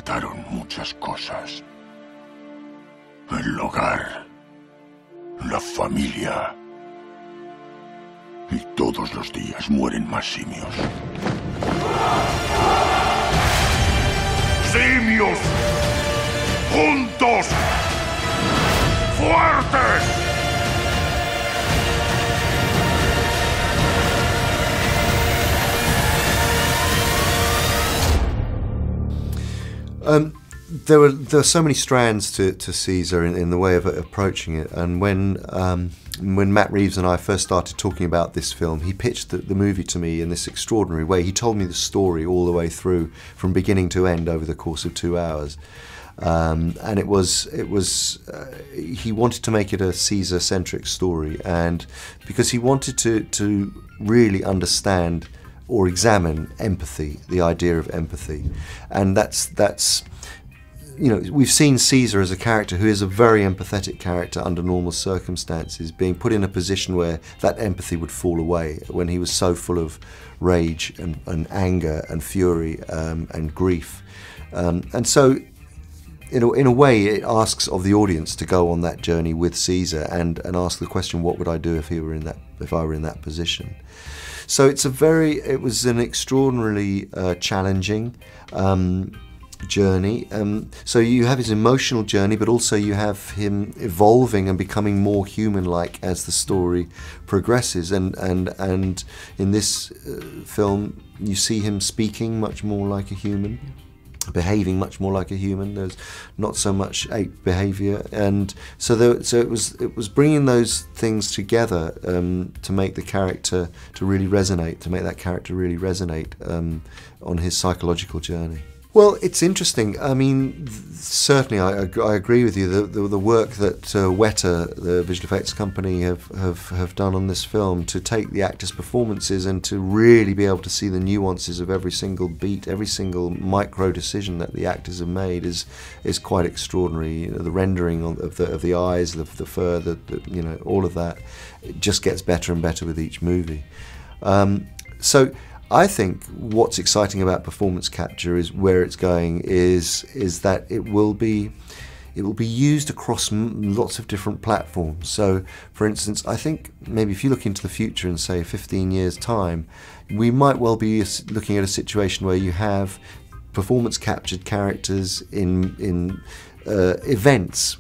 mataron muchas cosas. El hogar, la familia. Y todos los días mueren más simios. ¡Simios! ¡Juntos! ¡Fuertes! There were so many strands to Caesar in the way of approaching it, and when Matt Reeves and I first started talking about this film, he pitched the movie to me in this extraordinary way. He told me the story all the way through, from beginning to end, over the course of 2 hours, and he wanted to make it a Caesar-centric story, and because he wanted to really understand or examine empathy, the idea of empathy. And that's you know, we've seen Caesar as a character who is a very empathetic character under normal circumstances, being put in a position where that empathy would fall away when he was so full of rage and anger and fury and grief. And so in a way it asks of the audience to go on that journey with Caesar and ask the question, what would I do if I were in that position? So it was an extraordinarily challenging journey. So you have his emotional journey, but also you have him evolving and becoming more human-like as the story progresses. And in this film, you see him speaking much more like a human, behaving much more like a human. There's not so much ape behaviour, and so it was bringing those things together to make the character really resonate on his psychological journey. Well, it's interesting. I mean, certainly I agree with you. The work that Weta, the visual effects company, have done on this film, to take the actors' performances and to really be able to see the nuances of every single beat, every single micro decision that the actors have made is quite extraordinary. You know, the rendering of the eyes, the fur, you know, all of that, it just gets better and better with each movie. So I think what's exciting about performance capture is where it's going is that it will be used across lots of different platforms. So, for instance, I think maybe if you look into the future and say 15 years' time, we might well be looking at a situation where you have performance captured characters in events,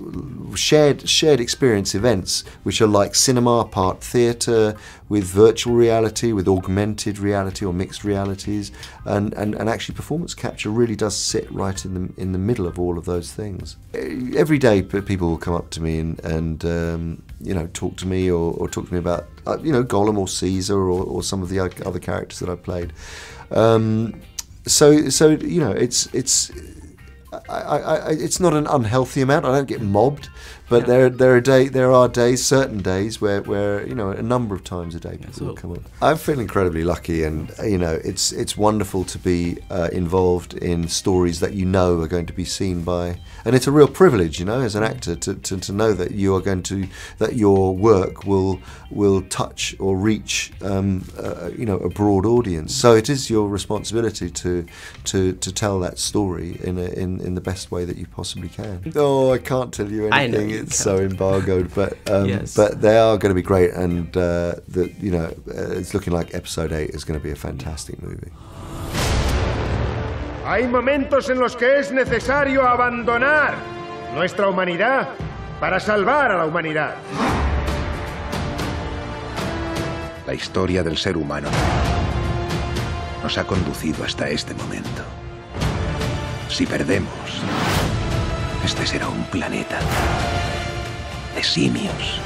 shared experience events, which are like cinema part theatre, with virtual reality, with augmented reality or mixed realities, and actually performance capture really does sit right in the middle of all of those things. Every day people will come up to me and you know, talk to me or talk to me about you know, Gollum or Caesar or some of the other characters that I've played. So you know, it's not an unhealthy amount. I don't get mobbed, but there are days, certain days where you know, a number of times a day people will come up. I feel incredibly lucky, and you know, it's wonderful to be involved in stories that you know are going to be seen by, and it's a real privilege, you know, as an actor to know that that your work will touch or reach you know, a broad audience. So it is your responsibility to tell that story in the best way that you possibly can. Oh, I can't tell you anything. It's so embargoed, but yes. But they are going to be great, and you know, it's looking like episode 8 is going to be a fantastic movie. Hay momentos en los que es necesario abandonar nuestra humanidad para salvar a la humanidad. La historia del ser humano nos ha conducido hasta este momento. Si perdemos, este será un planeta de simios.